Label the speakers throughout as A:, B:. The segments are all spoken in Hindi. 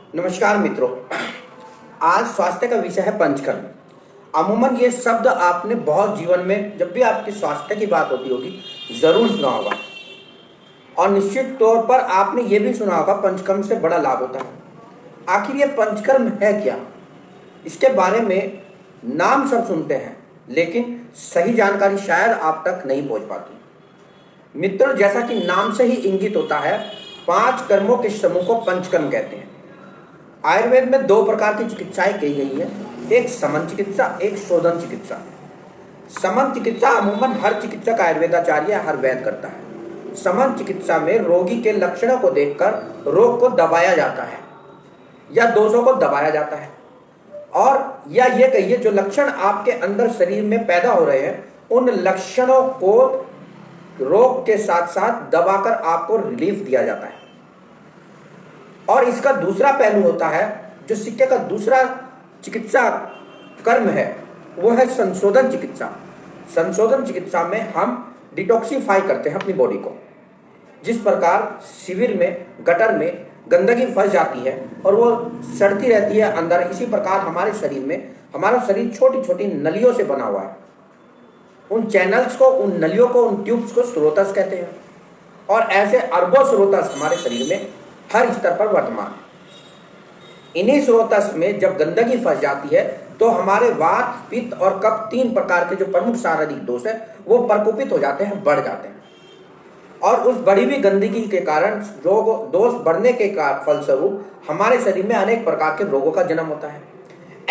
A: नमस्कार मित्रों। आज स्वास्थ्य का विषय है पंचकर्म। अमूमन ये शब्द आपने बहुत जीवन में जब भी आपकी स्वास्थ्य की बात होती होगी जरूर सुना होगा, और निश्चित तौर पर आपने ये भी सुना होगा पंचकर्म से बड़ा लाभ होता है। आखिर ये पंचकर्म है क्या? इसके बारे में नाम सब सुनते हैं, लेकिन सही जानकारी शायद आप तक नहीं पहुंच पाती। मित्रों, जैसा कि नाम से ही इंगित होता है, 5 कर्मों के समूह को पंचकर्म कहते हैं। आयुर्वेद में 2 प्रकार की चिकित्साएं की गई है, एक समन चिकित्सा, एक शोधन चिकित्सा। समन चिकित्सा अमूमन हर चिकित्सक आयुर्वेदाचार्य हर वैद्य करता है। समन चिकित्सा में रोगी के लक्षणों को देखकर रोग को दबाया जाता है या दोषों को दबाया जाता है, और या ये कहिए जो लक्षण आपके अंदर शरीर में पैदा हो रहे हैं उन लक्षणों को रोग के साथ साथ दबाकर आपको रिलीफ दिया जाता है। और इसका दूसरा पहलू होता है, जो सिक्के का दूसरा चिकित्सा कर्म है, वो है संशोधन चिकित्सा। संशोधन चिकित्सा में हम डिटॉक्सिफाई करते हैं अपनी बॉडी को। जिस प्रकार शिविर में गटर में गंदगी फंस जाती है और वो सड़ती रहती है अंदर, इसी प्रकार हमारे शरीर में हमारा शरीर छोटी छोटी नलियों से बना हुआ है। उन चैनल्स को, उन नलियों को, उन ट्यूब्स को स्रोतस कहते हैं, और ऐसे अरबों स्रोतस हमारे शरीर में हर स्तर पर वर्तमान है। इन्हीं स्रोतस में जब गंदगी फंस जाती है तो हमारे वात, पित्त और कफ 3 प्रकार के जो प्रमुख शारीरिक दोष है वो प्रकोपित हो जाते हैं, बढ़ जाते हैं, और उस बढ़ी हुई गंदगी के कारण रोग दोष बढ़ने के फलस्वरूप हमारे शरीर में अनेक प्रकार के रोगों का जन्म होता है।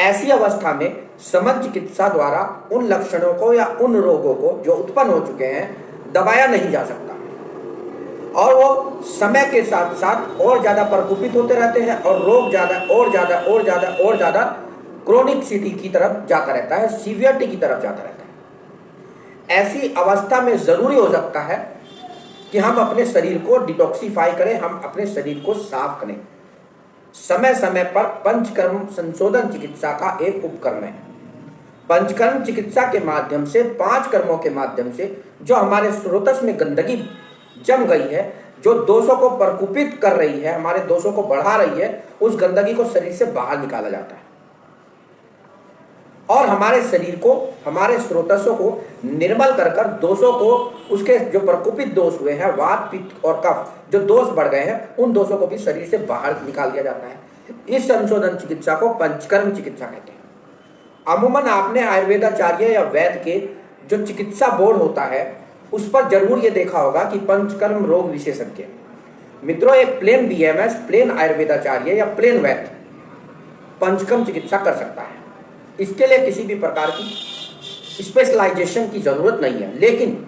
A: ऐसी अवस्था में समन चिकित्सा द्वारा उन लक्षणों को या उन रोगों को जो उत्पन्न हो चुके हैं दबाया नहीं जा सकता, और वो समय के साथ साथ और ज्यादा प्रकोपित होते रहते हैं और रोग ज्यादा क्रोनिक सिटी की तरफ जाता रहता है, सीवियरिटी की तरफ जाता रहता है। ऐसी अवस्था में जरूरी हो सकता है कि हम अपने शरीर को डिटॉक्सिफाई करें, हम अपने शरीर को साफ करें। समय समय पर पंचकर्म संशोधन चिकित्सा का एक उपकर्म है। पंचकर्म चिकित्सा के माध्यम से, 5 कर्मों के माध्यम से जो हमारे स्रोतस में गंदगी जम गई है, जो दोषों को प्रकोपित कर रही है, हमारे दोषों को बढ़ा रही है, उस गंदगी को शरीर से बाहर निकाला जाता है और हमारे शरीर को, हमारे स्रोतसों को निर्मल कर कर दोषों को, उसके जो प्रकोपित दोष हुए हैं, वात, पित्त और कफ, जो दोष बढ़ गए हैं, उन दोषों को भी शरीर से बाहर निकाल दिया जाता है। इस संशोधन चिकित्सा को पंचकर्म चिकित्सा कहते हैं। अमूमन आपने आयुर्वेदाचार्य या वैद्य के जो चिकित्सा बोर्ड होता है उस पर जरूर ये देखा होगा कि पंचकर्म रोग विशेषज्ञ। मित्रों, एक प्लेन बीएमएस, प्लेन आयुर्वेदाचार्य या प्लेन वैद्य पंचकर्म चिकित्सा कर सकता है। इसके लिए किसी भी प्रकार की स्पेशलाइजेशन की जरूरत नहीं है, लेकिन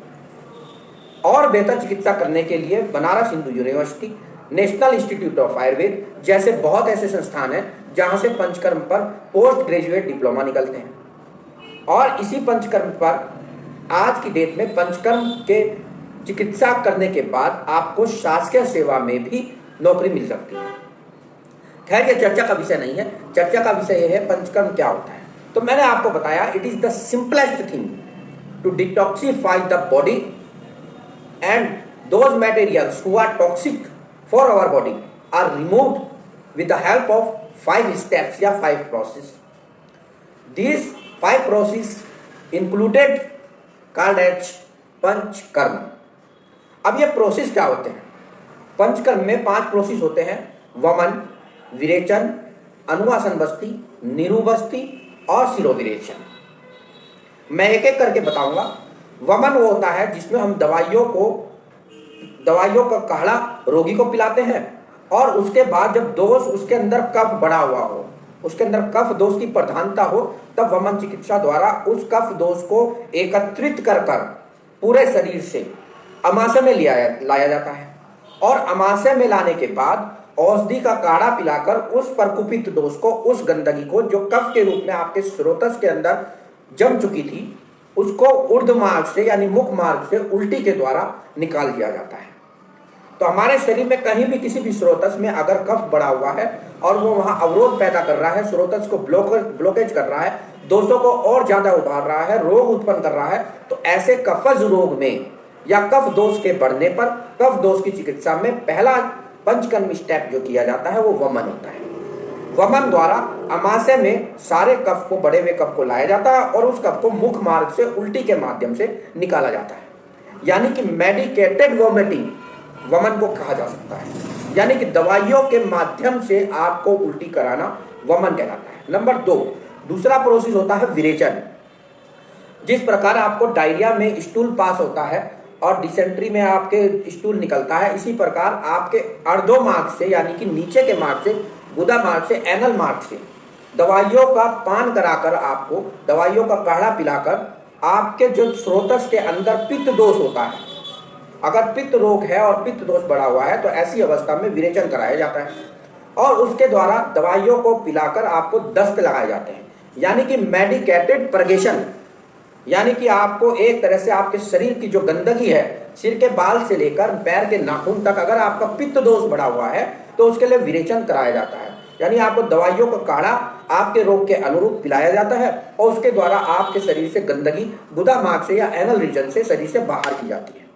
A: और बेहतर चिकित्सा करने के लिए Banaras Hindu university, national institute of Ayurveda जैसे बहुत ऐसे संस्थान हैं जहां से पंचकर्म पर पोस्ट ग्रेजुएट डिप्लोमा निकलते हैं। और इसी पंचकर्म पर आज की डेट में पंचकर्म के चिकित्सा करने के बाद आपको शासकीय सेवा में भी नौकरी मिल सकती है। खैर, ये चर्चा का विषय नहीं है। चर्चा का विषय यह है पंचकर्म क्या होता है। तो मैंने आपको बताया, it is the simplest thing to detoxify the body and those materials who are toxic for our body are removed with the help of 5 steps या 5 process. This 5 process included called as panchakarma. अब ये प्रोसेस क्या होते हैं? पंचकर्म में 5 प्रोसेस होते हैं: वमन, विरेचन, अनुवासन बस्ती, निरुबस्ती और शिरोविरेचन। मैं एक एक करके बताऊंगा। वमन वो होता है जिसमें हम दवाइयों का काढ़ा रोगी को पिलाते हैं, और उसके बाद जब दोष, उसके अंदर कफ बढ़ा हुआ हो, उसके अंदर कफ दोष की प्रधानता हो, तब वमन चिकित्सा द्वारा उस कफ दोष को एकत्रित कर कर पूरे शरीर से अमाशय में लाया जाता है, और अमाशय में लाने के बाद औषधि का काढ़ा पिलाकर उस प्रकोपित दोष को, उस गंदगी को जो कफ के रूप में आपके स्रोतस के अंदर जम चुकी थी, उसको ऊर्ध्व मार्ग से यानी मुख मार्ग से उल्टी के द्वारा निकाल दिया जाता है। तो हमारे शरीर में कहीं भी किसी भी स्रोतस में अगर कफ बढ़ा हुआ है और वो वहां अवरोध पैदा कर रहा है, स्रोतस को ब्लॉकेज कर रहा है, दोषों को और ज्यादा उभार रहा है, रोग उत्पन्न कर रहा है, तो ऐसे कफज रोग में या कफ दोष के बढ़ने पर कफ दोष की चिकित्सा में पहला पंचकर्म स्टेप जो किया जाता है वो वमन होता है। वमन द्वारा अमाशय में सारे कफ को, बढ़े हुए कफ को लाया जाता है और उस कफ को मुख मार्ग से उल्टी के माध्यम से निकाला जाता है, यानी कि मेडिकेटेड वोमिटिंग वमन को कहा जा सकता है। यानी कि दवाइयों के माध्यम से आपको उल्टी कराना वमन कहलाता है। नंबर 2, दूसरा प्रोसेस होता है विरेचन। जिस प्रकार आपको डायरिया में स्टूल पास होता है और डिसेंट्री में आपके स्टूल निकलता है, इसी प्रकार आपके अर्धो मार्ग से, यानी कि नीचे के मार्ग से, गुदा मार्ग से, एनल मार्ग से दवाइयों का पान कराकर, आपको दवाइयों का काढ़ा पिलाकर आपके जो स्रोतस के अंदर पित्त दोष होता है, अगर पित्त रोग है और पित्त दोष बढ़ा हुआ है तो ऐसी अवस्था में विरेचन कराया जाता है और उसके द्वारा दवाइयों को पिलाकर आपको दस्त लगाए जाते हैं, यानी कि मेडिकेटेड परगेशन। यानी कि आपको एक तरह से आपके शरीर की जो गंदगी है, सिर के बाल से लेकर पैर के नाखून तक, अगर आपका पित्त दोष बढ़ा हुआ है तो उसके लिए विरेचन कराया जाता है, यानी आपको दवाइयों का काढ़ा आपके रोग के अनुरूप पिलाया जाता है और उसके द्वारा आपके शरीर से गंदगी गुदा मार्ग से या एनल रीजन से शरीर से बाहर की जाती है।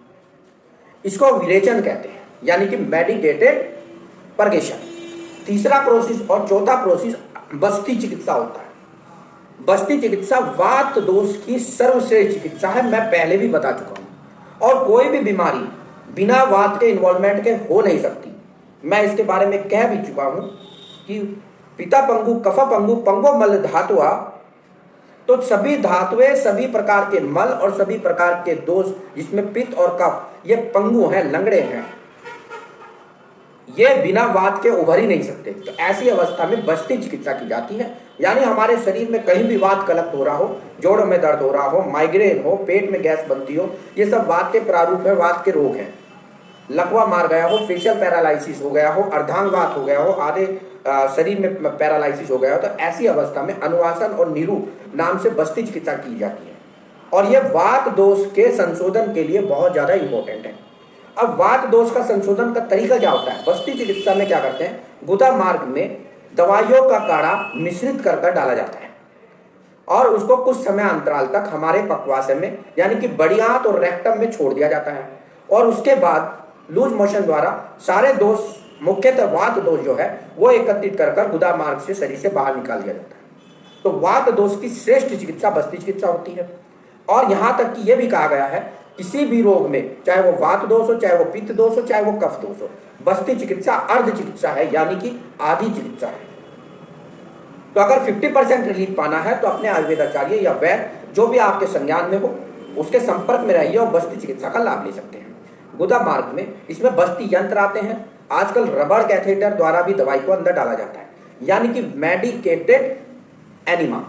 A: इसको विरेचन कहते हैं, यानी कि मेडिकेटेड परगेशन। तीसरा प्रोसेस और चौथा प्रोसेस बस्ती चिकित्सा होता है। बस्ती चिकित्सा वात दोष की सर्वश्रेष्ठ चिकित्सा है, मैं पहले भी बता चुका हूं, और कोई भी बीमारी बिना वात के इन्वॉल्वमेंट के हो नहीं सकती। मैं इसके बारे में कह भी चुका हूं कि पिता पंगु कफ पंगु पंगो मल धातुआ, तो सभी धातुएं, सभी प्रकार के मल और सभी प्रकार के दोष जिसमें पित्त और कफ, ये पंगु हैं, लंगड़े हैं, ये बिना वात के उभर ही नहीं सकते। तो ऐसी अवस्था में बस्ती चिकित्सा की जाती है, यानी हमारे शरीर में कहीं भी वात कलक्त हो रहा हो, जोड़ों में दर्द हो रहा हो, माइग्रेन हो, पेट में गैस बनती हो, ये सब वात के प्रारूप है, वात के रोग हैं। लकवा मार गया हो, फेशियल पैरालाइसिस हो गया हो, अर्धांगवात हो गया हो, आधे शरीर में पैरालाइसिस हो गया हो, तो ऐसी अवस्था में अनुवासन और नीरू नाम से बस्ती चिकित्सा की जाती है और यह वात दोष के संशोधन के लिए बहुत ज्यादा इंपॉर्टेंट है। अब वात दोष का संशोधन का तरीका क्या होता है? बस्ती चिकित्सा में क्या करते हैं, गुदा मार्ग में दवाइयों का काढ़ा मिश्रित कर डाला जाता है और उसको कुछ समय अंतराल तक हमारे पक्वाशय में, यानी कि बड़ी आंत और रेक्टम में छोड़ दिया जाता है और उसके बाद लूज मोशन द्वारा सारे दोष, मुख्यतः वात दोष जो है वो एकत्रित कर गुदा मार्ग से शरीर से बाहर निकाल दिया जाता है। तो वात दोष की श्रेष्ठ चिकित्सा बस्ती चिकित्सा होती है। और यहां तक कि यह भी कहा गया है, किसी भी रोग में, चाहे वो वात दोष हो, चाहे वो पित्त दोष हो, चाहे वो कफ दोष हो, बस्ती चिकित्सा अर्ध चिकित्सा है, यानी कि आधी चिकित्सा है। तो अगर 50% रिलीफ पाना है तो अपने आयुर्वेदाचार्य या वैद्य जो भी आपके संज्ञान में हो उसके संपर्क में रहिए और बस्ती चिकित्सा का लाभ ले सकते हैं। गुदा मार्ग में इसमें बस्ती यंत्र आते हैं, आजकल रबड़ कैथेटर द्वारा भी दवाई को अंदर डाला जाता है, यानी कि मेडिकेटेड एनिमा।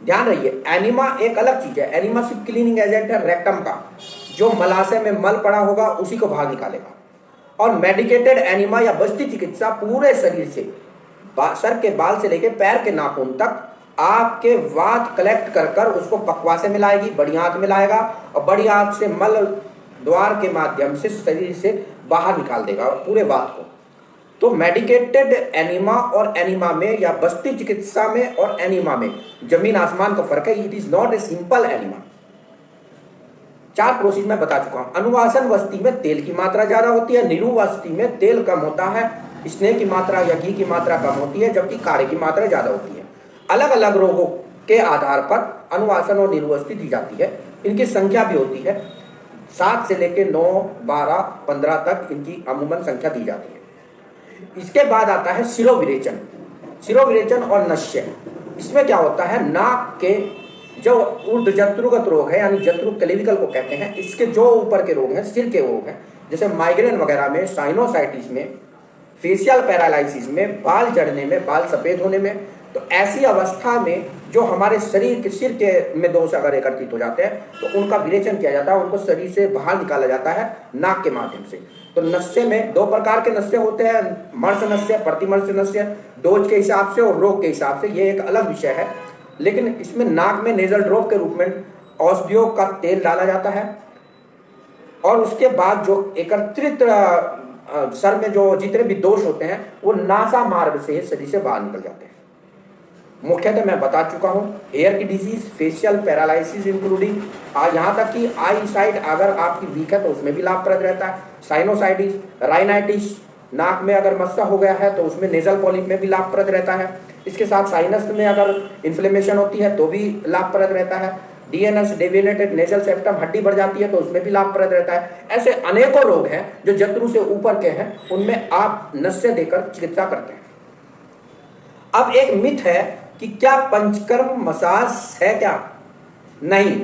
A: ध्यान रहिए, एनिमा एक अलग चीज है। एनिमा सिर्फ क्लीनिंग एजेंट है रेक्टम का, जो मलाशय में मल पड़ा होगा उसी को बाहर निकालेगा। और मेडिकेटेड एनिमा या बस्ती चिकित्सा पूरे शरीर से, सर के बाल से लेकर पैर के नाखून तक आपके वात कलेक्ट कर उसको पक्वाशय में लाएगी, बड़ी आंत में लाएगा और बड़ी आंत से मल द्वार के माध्यम से शरीर से बाहर निकाल देगा पूरे वात को। तो मेडिकेटेड एनिमा और एनिमा में या बस्ती चिकित्सा में और एनिमा में जमीन आसमान का फर्क है। It is not a simple enema. 4 process मैं बता चुका हूं। अनुवासन वस्ती में तेल की मात्रा ज्यादा होती है, निरू वस्ती में तेल कम होता है, स्नेह की मात्रा या घी की मात्रा कम होती है, जबकि काढ़े की मात्रा ज्यादा होती है। अलग अलग रोगों के आधार पर अनुवासन और निरूवस्ती दी जाती है। इनकी संख्या भी होती है, 7 से लेकर 9, 12, 15 तक इनकी अमूमन संख्या दी जाती है। इसके बाद आता है शिरोविरेचन। शिरोविरेचन और नश्य, इसमें क्या होता है, नाक के जो ऊर्ध्व जत्रुगत रोग है, यानी जत्रु क्लेविकल को कहते हैं, इसके जो ऊपर के रोग हैं, सिर के रोग हैं, जैसे माइग्रेन वगैरह में, साइनोसाइटिस में, फेशियल पैरालाइसिस में, बाल झड़ने में, बाल सफेद होने में, तो ऐसी अवस्था में जो हमारे शरीर के सिर के में दोष अगर एकत्रित हो जाते हैं तो उनका विरेचन किया जाता है, उनको शरीर से बाहर निकाला जाता है नाक के माध्यम से। तो नस्य में 2 प्रकार के नस्य होते हैं, मर्श नस्य, प्रतिमर्श नस्य, डोज के हिसाब से और रोग के हिसाब से, ये एक अलग विषय है। लेकिन इसमें नाक में नेजल ड्रॉप के रूप में औषधियों का तेल डाला जाता है और उसके बाद जो एकत्रित सर में जो जितने भी दोष होते हैं वो नासा मार्ग से शरीर से बाहर निकल जाते हैं। मुख्यतः मैं बता चुका हूं, हेयर की डिजीज, फेशियल पैरालाइसिस इंक्लूडिंग, यहाँ तक कि आई साइट अगर आपकी वीक है तो उसमें भी लाभप्रद रहता है, साइनोसाइटिस, राइनाइटिस, नाक में अगर मस्सा हो गया है तो उसमें नेजल पॉलिप में भी लाभप्रद रहता है। इसके साथ साइनस में अगर इन्फ्लेमेशन होती है तो भी लाभप्रद रहता है। डीएनएस डेविएटेड नेजल सेप्टम हड्डी बढ़ जाती है तो उसमें भी लाभप्रद रहता है। ऐसे अनेकों रोग हैं जो जत्रु से ऊपर के हैं, उनमें आप नस्य देकर चिकित्सा करते हैं। अब एक मिथ है कि क्या पंचकर्म मसाज है क्या? नहीं।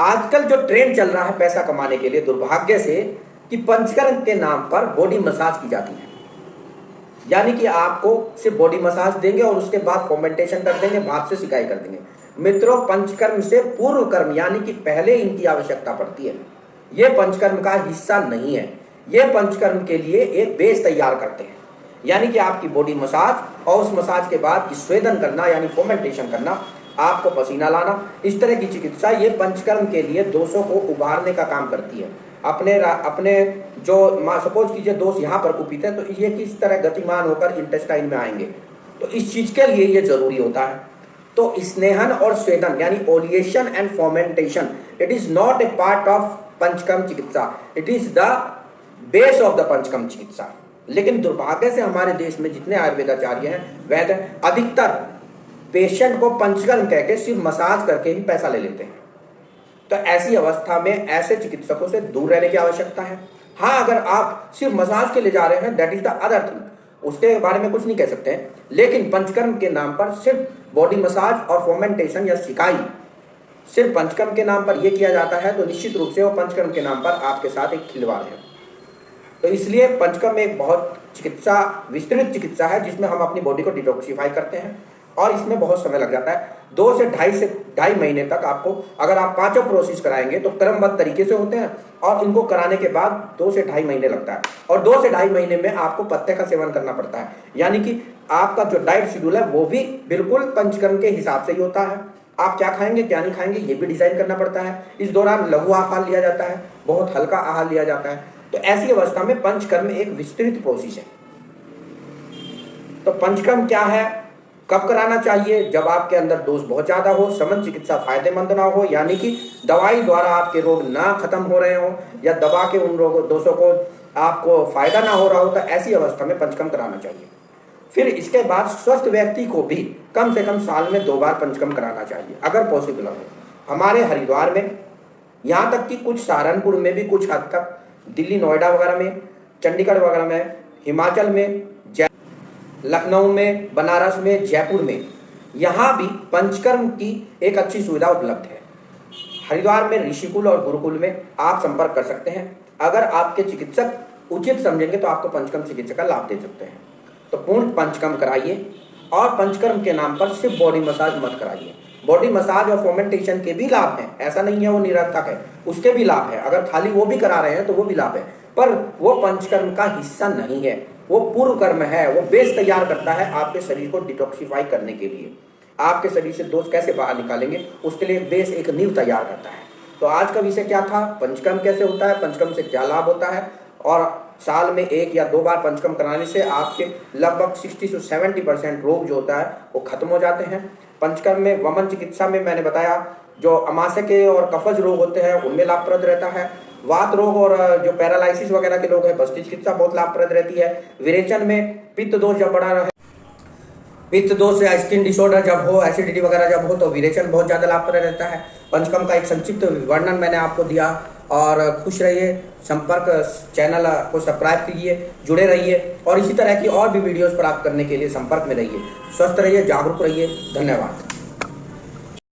A: आजकल जो ट्रेंड चल रहा है पैसा कमाने के लिए, दुर्भाग्य से, कि पंचकर्म के नाम पर बॉडी मसाज की जाती है। यानी कि आपको सिर्फ बॉडी मसाज देंगे और उसके बाद फॉर्मेंटेशन कर देंगे, भाप से सिकाई कर देंगे। मित्रों, पंचकर्म से पूर्व कर्म यानी कि पहले इनकी आवश्यकता पड़ती है। ये पंचकर्म का हिस्सा नहीं है। ये पंचकर्म के लिए एक बेस तैयार करते हैं, यानी कि आपकी बॉडी मसाज और उस मसाज के बाद स्वेदन करना यानी फॉर्मेंटेशन करना, आपको पसीना लाना, इस तरह की चिकित्सा ये पंचकर्म के लिए दोषों को उभारने का काम करती है। अपने जो सपोज कीजिए दोष यहाँ पर कुपित है तो ये किस तरह गतिमान होकर इंटेस्टाइन में आएंगे, तो इस चीज के लिए ये जरूरी होता है। तो स्नेहन और स्वेदन यानी oleation and fomentation, it is not a part of panchakarma chikitsa, it is the base of the panchakarma chikitsa. लेकिन दुर्भाग्य से हमारे देश में जितने आयुर्वेदाचार्य हैं, वैद्य, अधिकतर पेशेंट को पंचकर्म कह के सिर्फ मसाज करके ही पैसा ले लेते हैं। तो ऐसी अवस्था में ऐसे चिकित्सकों से दूर रहने की आवश्यकता है। हाँ, अगर आप सिर्फ मसाज के लिए जा रहे हैं, that is the other thing, उसके बारे में कुछ नहीं कह सकते हैं। लेकिन पंचकर्म के नाम पर सिर्फ बॉडी मसाज और फॉर्मेंटेशन या सिकाई सिर्फ पंचकर्म के नाम पर यह किया जाता है, तो निश्चित रूप से वो पंचकर्म के नाम पर आपके साथ एक खिलवाड़ है। तो इसलिए पंचकर्म एक बहुत विस्तृत चिकित्सा है जिसमें हम अपनी बॉडी को डिटॉक्सिफाई करते हैं और इसमें बहुत समय लग जाता है। 2 से ढाई महीने तक आपको, अगर आप 5 प्रोसेस कराएंगे तो क्रमबद्ध तरीके से होते हैं और इनको कराने के बाद 2 से ढाई महीने लगता है। और 2 से ढाई महीने में आपको पत्ते का सेवन करना पड़ता है, यानी कि आपका जो डाइट शेड्यूल है वो भी बिल्कुल पंचकर्म के हिसाब से ही होता है। आप क्या खाएंगे क्या नहीं खाएंगे ये भी डिजाइन करना पड़ता है। इस दौरान लघु आहार लिया जाता है, बहुत हल्का आहार लिया जाता है। तो ऐसी अवस्था में पंचकर्म एक विस्तृत प्रोसेस है। तो पंचकर्म क्या है, कब कराना चाहिए? जब आपके अंदर दोष बहुत ज्यादा हो, समझ चिकित्सा फायदेमंद ना हो, यानी कि दवाई द्वारा आपके रोग ना खत्म हो रहे हो या दवा के उन रोगों दोषों को आपको फायदा ना हो रहा हो, तो ऐसी अवस्था में पंचकर्म कराना चाहिए। फिर इसके बाद स्वस्थ व्यक्ति को भी कम से कम साल में 2 बार पंचकर्म कराना चाहिए अगर पॉसिबल हो। हमारे हरिद्वार में, यहाँ तक कि कुछ सहारनपुर में भी, कुछ हद तक दिल्ली, नोएडा वगैरह में, चंडीगढ़ वगैरह में, हिमाचल में, लखनऊ में, बनारस में, जयपुर में, यहाँ भी पंचकर्म की एक अच्छी सुविधा उपलब्ध है। हरिद्वार में ऋषिकुल और गुरुकुल में आप संपर्क कर सकते हैं। अगर आपके चिकित्सक उचित समझेंगे तो आपको पंचकर्म चिकित्सा का लाभ दे सकते हैं। तो पूर्ण पंचकर्म कराइए और पंचकर्म के नाम पर सिर्फ बॉडी मसाज मत कराइए। बॉडी मसाज और फॉर्मेंटेशन के भी लाभ हैं, ऐसा नहीं है वो निरर्थक है, उसके भी लाभ है। अगर खाली वो भी करा रहे हैं तो वो भी लाभ है, पर वो पंचकर्म का हिस्सा नहीं है, वो पूर्व कर्म है। वो बेस तैयार करता है आपके शरीर को डिटॉक्सिफाई करने के लिए। आपके शरीर से दोष कैसे बाहर निकालेंगे उसके लिए बेस एक नींव तैयार करता है। तो आज का विषय क्या था, पंचकर्म कैसे होता है, पंचकर्म से क्या लाभ होता है, और साल में 1 या 2 बार पंचकर्म कराने से आपके लगभग 60 से 70% रोग जो होता है वो खत्म हो जाते हैं। पंचकर्म में वमन चिकित्सा में मैंने बताया जो अमाशय के और कफज रोग होते हैं उनमें लाभप्रद रहता है। वात रोग और जो पैरालाइसिस वगैरह के लोग हैं बस्ती चिकित्सा बहुत लाभप्रद रहती है। विरेचन में पित्त दोष जब बढ़ा रहे, पित्त दोष या स्किन डिसऑर्डर जब हो, एसिडिटी वगैरह जब हो, तो विरेचन बहुत ज़्यादा लाभप्रद रहता है। पंचकर्म का एक संक्षिप्त वर्णन मैंने आपको दिया। और खुश रहिए, संपर्क चैनल को सब्सक्राइब कीजिए, जुड़े रहिए और इसी तरह की और भी वीडियोस प्राप्त करने के लिए संपर्क में रहिए। स्वस्थ रहिए, जागरूक रहिए। धन्यवाद।